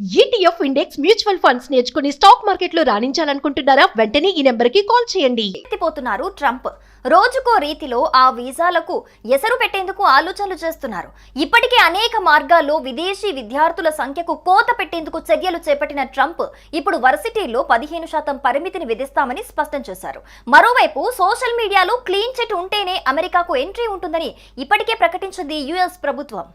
ETF index mutual funds నేర్చుకుని stock market లో రాణించాలనుకుంటున్నారా? వెంటనే ఈ నెంబర్ కి కాల్ చేయండి. ఎత్తిపోతున్నారు ట్రంప్. రోజుకో రీతిలో ఆ వీసాలకు ఎసరు పెట్టేందుకు ఆలోచనలు చేస్తున్నారు. ఇప్పటికే అనేక మార్గాల్లో విదేశీ విద్యార్థుల సంఖ్యకు కోత పెట్టేందుకు చర్యలు చేపట్టిన ట్రంప్ ఇప్పుడు వర్సిటీల్లో 15% పరిమితిని విధిస్తామని స్పష్టం చేశారు. మరోవైపు సోషల్ మీడియాలో క్లీన్ చిట్ ఉంటేనే అమెరికాకు ఎంట్రీ ఉంటుందని ఇప్పటికే ప్రకటించింది యుఎస్ ప్రభుత్వం.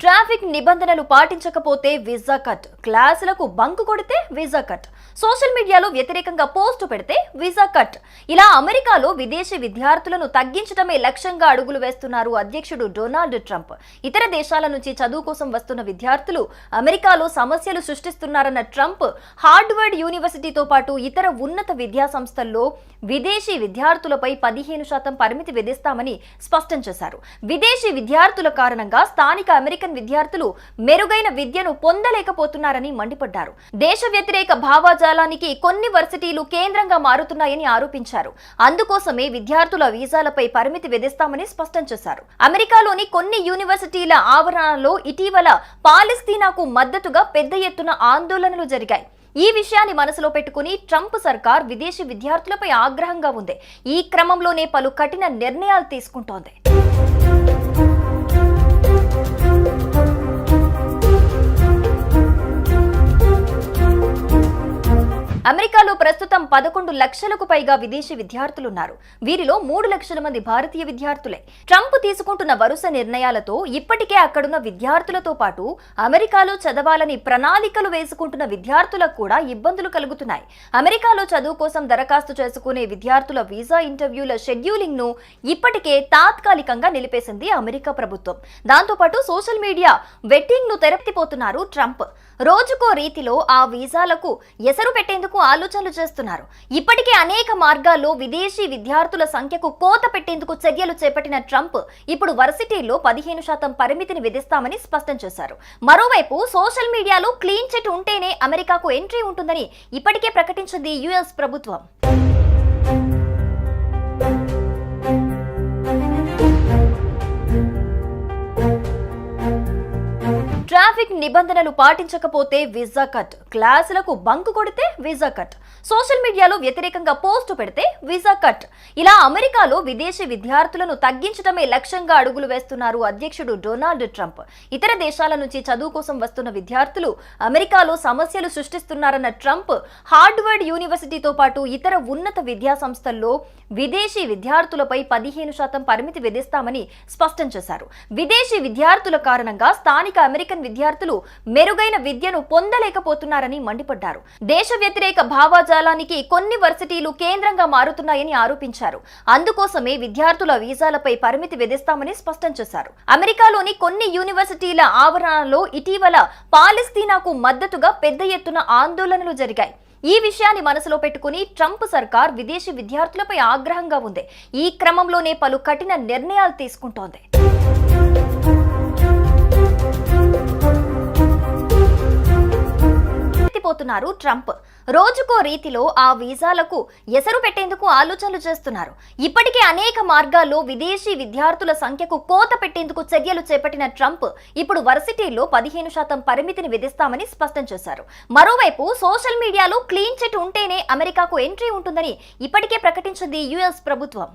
ట్రాఫిక్ నిబంధనలు పాటించకపోతే వీసా కట్, క్లాసులకు బంక్ కొడితే వీసా కట్, సోషల్ మీడియాలో వ్యతిరేకంగా పోస్టు పెడితే వీసా కట్. ఇలా అమెరికాలో విదేశీ విద్యార్థులను తగ్గించడమే లక్ష్యంగా అడుగులు వేస్తున్నారు అధ్యక్షుడు డొనాల్డ్ ట్రంప్. ఇతర దేశాల నుంచి చదువు కోసం వస్తున్న విద్యార్థులు అమెరికాలో సమస్యలు సృష్టిస్తున్నారన్న ట్రంప్ హార్వర్డ్ యూనివర్సిటీతో పాటు ఇతర ఉన్నత విద్యా సంస్థల్లో విదేశీ విద్యార్థులపై 15% పరిమితి విధిస్తామని స్పష్టం చేశారు. విదేశీ విద్యార్థుల కారణంగా స్థానిక అమెరికన్ విద్యార్థులు మెరుగైన విద్యను పొందలేకపోతున్నారని మండిపడ్డారు. దేశ వ్యతిరేక భావజాలానికి కొన్ని వర్సిటీలు కేంద్రంగా మారుతున్నాయని ఆరోపించారు. అందుకోసమే విద్యార్థుల వీసాలపై పరిమితి విధిస్తామని స్పష్టం చేశారు. అమెరికాలోని కొన్ని యూనివర్సిటీల ఆవరణలో ఇటీవల పాలస్తీనాకు మద్దతుగా పెద్ద ఎత్తున ఆందోళనలు జరిగాయి. ఈ విషయాన్ని మనసులో పెట్టుకుని ట్రంప్ సర్కార్ విదేశీ విద్యార్థులపై ఆగ్రహంగా ఉంది. ఈ క్రమంలోనే పలు కఠిన నిర్ణయాలు తీసుకుంటోంది. అమెరికాలో ప్రస్తుతం 11 లక్షలకు పైగా విదేశీ విద్యార్థులున్నారు. వీరిలో 3 లక్షల మంది భారతీయ విద్యార్థులే. ట్రంప్ తీసుకుంటున్న వరుస నిర్ణయాలతో ఇప్పటికే అక్కడున్న విద్యార్థులతో పాటు అమెరికాలో చదవాలని ప్రణాళికలు వేసుకుంటున్న విద్యార్థులకు కూడా ఇబ్బందులు కలుగుతున్నాయి. అమెరికాలో చదువు కోసం దరఖాస్తు చేసుకునే విద్యార్థుల వీసా ఇంటర్వ్యూల షెడ్యూలింగ్ ను ఇప్పటికే తాత్కాలికంగా నిలిపేసింది అమెరికా ప్రభుత్వం. దాంతోపాటు సోషల్ మీడియా వెట్టింగ్ ను తెరపిపోతున్నారు ట్రంప్. రోజుకో రీతిలో ఆ వీసాలకు ఎసరు పెట్టేందుకు ఆలోచనలు చేస్తున్నారు. ఇప్పటికే అనేక మార్గాల్లో విదేశీ విద్యార్థుల సంఖ్యకు కోత పెట్టేందుకు చర్యలు చేపట్టిన ట్రంప్ ఇప్పుడు వర్సిటీల్లో 15% పరిమితిని విధిస్తామని స్పష్టం చేశారు. మరోవైపు సోషల్ మీడియాలో క్లీన్ చిట్ ఉంటేనే అమెరికాకు ఎంట్రీ ఉంటుందని ఇప్పటికే ప్రకటించింది యుఎస్ ప్రభుత్వం. ట్రాఫిక్ నిబంధనలు పాటించకపోతే వీసా కట్, క్లాసులకు బంక్ కొడితే వీసా కట్, సోషల్ మీడియాలో వ్యతిరేకంగా పోస్టు పెడితే వీసా కట్. ఇలా అమెరికాలో విదేశీ విద్యార్థులను తగ్గించడమే లక్ష్యంగా అడుగులు వేస్తున్నారు అధ్యక్షుడు డొనాల్డ్ ట్రంప్. ఇతర దేశాల నుంచి చదువు కోసం వస్తున్న విద్యార్థులు అమెరికాలో సమస్యలు సృష్టిస్తున్నారన్న ట్రంప్ హార్వర్డ్ యూనివర్సిటీతో పాటు ఇతర ఉన్నత విద్యా సంస్థల్లో విదేశీ విద్యార్థులపై 15% పరిమితి విధిస్తామని స్పష్టం చేశారు. విదేశీ విద్యార్థుల కారణంగా స్థానిక అమెరికన్ విద్యార్థులు మెరుగైన విద్యను పొందలేకపోతున్నారని మండిపడ్డారు. దేశ వ్యతిరేక భావజాలానికి కొన్ని వర్సిటీలు కేంద్రంగా మారుతున్నాయని ఆరోపించారు. అందుకోసమే విద్యార్థుల వీసాలపై పరిమితి విధిస్తామని స్పష్టం చేశారు. అమెరికాలోని కొన్ని యూనివర్సిటీల ఆవరణలో ఇటీవల పాలస్తీనాకు మద్దతుగా పెద్ద ఎత్తున ఆందోళనలు జరిగాయి. ఈ విషయాన్ని మనసులో పెట్టుకుని ట్రంప్ సర్కార్ విదేశీ విద్యార్థులపై ఆగ్రహంగా ఉంది. ఈ క్రమంలోనే పలు కఠిన నిర్ణయాలు తీసుకుంటోంది. ఎత్తిపోతున్నారు ట్రంప్. రోజుకో రీతిలో ఆ వీసాలకు ఎసరు పెట్టేందుకు ఆలోచనలు చేస్తున్నారు. ఇప్పటికే అనేక మార్గాల్లో విదేశీ విద్యార్థుల సంఖ్యకు కోత పెట్టేందుకు చర్యలు చేపట్టిన ట్రంప్ ఇప్పుడు వర్సిటీల్లో 15% పరిమితిని విధిస్తామని స్పష్టం చేశారు. మరోవైపు సోషల్ మీడియాలో క్లీన్ చిట్ ఉంటేనే అమెరికాకు ఎంట్రీ ఉంటుందని ఇప్పటికే ప్రకటించింది యుఎస్ ప్రభుత్వం.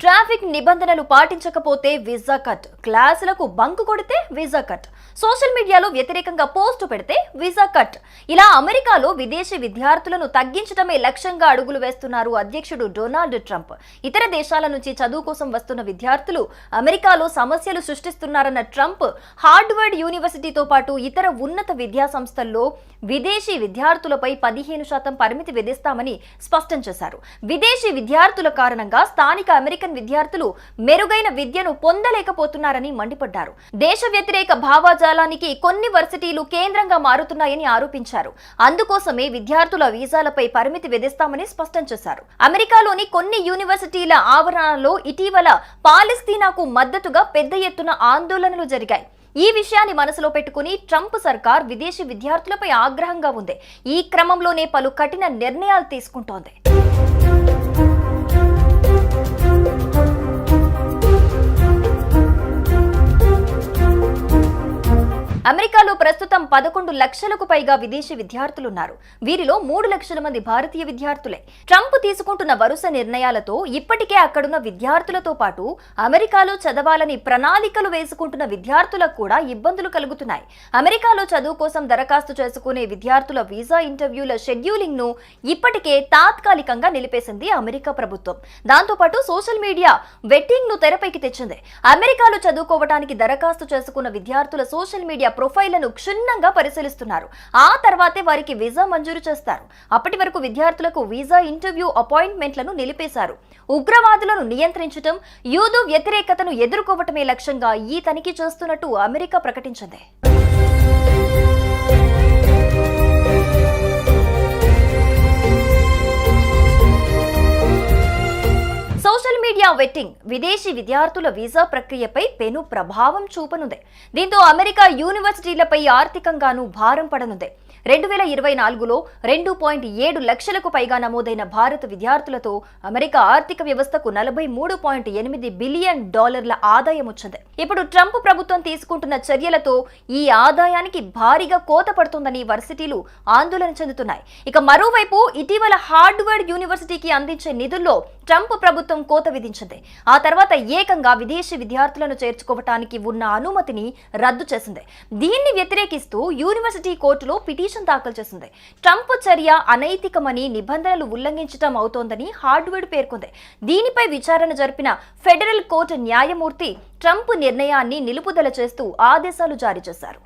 ట్రాఫిక్ నిబంధనలు పాటించకపోతే వీసా కట్, క్లాసులకు బంక్ కొడితే వీసా కట్, సోషల్ మీడియాలో వ్యతిరేకంగా పోస్టు పెడితే వీసా కట్. ఇలా అమెరికాలో విదేశీ విద్యార్థులను తగ్గించడమే లక్ష్యంగా అడుగులు వేస్తున్నారు అధ్యక్షుడు డొనాల్డ్ ట్రంప్. ఇతర దేశాల నుంచి చదువు కోసం వస్తున్న విద్యార్థులు అమెరికాలో సమస్యలు సృష్టిస్తున్నారన్న ట్రంప్ హార్వర్డ్ యూనివర్సిటీతో పాటు ఇతర ఉన్నత విద్యా సంస్థల్లో విదేశీ విద్యార్థులపై 15% పరిమితి విధిస్తామని స్పష్టం చేశారు. విదేశీ విద్యార్థుల కారణంగా స్థానిక అమెరికన్ విద్యార్థులు మెరుగైన విద్యను పొందలేకపోతున్నారని మండిపడ్డారు. దేశ వ్యతిరేక భావజాలానికి కొన్ని వర్సిటీలు కేంద్రంగా మారుతున్నాయని ఆరోపించారు. అందుకోసమే విద్యార్థుల వీసాలపై పరిమితి విధిస్తామని స్పష్టం చేశారు. అమెరికాలోని కొన్ని యూనివర్సిటీల ఆవరణలో ఇటీవల పాలస్తీనాకు మద్దతుగా పెద్ద ఎత్తున ఆందోళనలు జరిగాయి. ఈ విషయాన్ని మనసులో పెట్టుకుని ట్రంప్ సర్కార్ విదేశీ విద్యార్థులపై ఆగ్రహంగా ఉంది. ఈ క్రమంలోనే పలు కఠిన నిర్ణయాలు తీసుకుంటోంది. అమెరికాలో ప్రస్తుతం 11 లక్షలకు పైగా విదేశీ విద్యార్థులున్నారు. వీరిలో 3 లక్షల మంది భారతీయ విద్యార్థులే. ట్రంప్ తీసుకుంటున్న వరుస నిర్ణయాలతో ఇప్పటికే అక్కడున్న విద్యార్థులతో పాటు అమెరికాలో చదవాలని ప్రణాళికలు వేసుకుంటున్న విద్యార్థులకు కూడా ఇబ్బందులు కలుగుతున్నాయి. అమెరికాలో చదువు కోసం దరఖాస్తు చేసుకునే విద్యార్థుల వీసా ఇంటర్వ్యూల షెడ్యూలింగ్ ను ఇప్పటికే తాత్కాలికంగా నిలిపేసింది అమెరికా ప్రభుత్వం. దాంతోపాటు సోషల్ మీడియా వెట్టింగ్ ను తెరపైకి తెచ్చింది. అమెరికాలో చదువుకోవడానికి దరఖాస్తు చేసుకున్న విద్యార్థుల సోషల్ మీడియా ప్రొఫైళ్లను క్షుణ్ణంగా పరిశీలిస్తున్నారు. ఆ తర్వాతే వారికి వీసా మంజూరు చేస్తారు. అప్పటి వరకు విద్యార్థులకు వీసా ఇంటర్వ్యూ అపాయింట్మెంట్లను నిలిపేశారు. ఉగ్రవాదులను నియంత్రించడం, యూదు వ్యతిరేకతను ఎదుర్కోవటమే లక్ష్యంగా ఈ తనిఖీ చేస్తున్నట్టు అమెరికా ప్రకటించింది. సోషల్ మీడియా వెట్టింగ్ విదేశీ విద్యార్థుల వీసా ప్రక్రియపై పెను ప్రభావం చూపనుంది. దీంతో అమెరికా యూనివర్సిటీలపై ఆర్థికంగానూ భారం పడనుంది. 2024లో 2.7 లక్షలకు పైగా నమోదైన భారత విద్యార్థులతో అమెరికా ఆర్థిక వ్యవస్థకు $43.8 బిలియన్ ఆదాయం వచ్చింది. ఇప్పుడు ట్రంప్ ప్రభుత్వం తీసుకుంటున్న చర్యలతో ఈ ఆదాయానికి భారీగా కోత పడుతుందని వర్సిటీలు ఆందోళన చెందుతున్నాయి. ఇక మరోవైపు ఇటీవల హార్వర్డ్ యూనివర్సిటీకి అందించే నిధుల్లో ట్రంప్ ప్రభుత్వం కోత విధించింది. ఆ తర్వాత ఏకంగా విదేశీ విద్యార్థులను చేర్చుకోవటానికి ఉన్న అనుమతిని రద్దు చేసింది. దీన్ని వ్యతిరేకిస్తూ యూనివర్సిటీ కోర్టులో పిటిషన్ దాఖలు చేసింది. ట్రంప్ చర్య అనైతికమని, నిబంధనలు ఉల్లంఘించడం అవుతోందని హార్వర్డ్ పేర్కొంది. దీనిపై విచారణ జరిపిన ఫెడరల్ కోర్టు న్యాయమూర్తి ట్రంప్ నిర్ణయాన్ని నిలుపుదల చేస్తూ ఆదేశాలు జారీ చేశారు.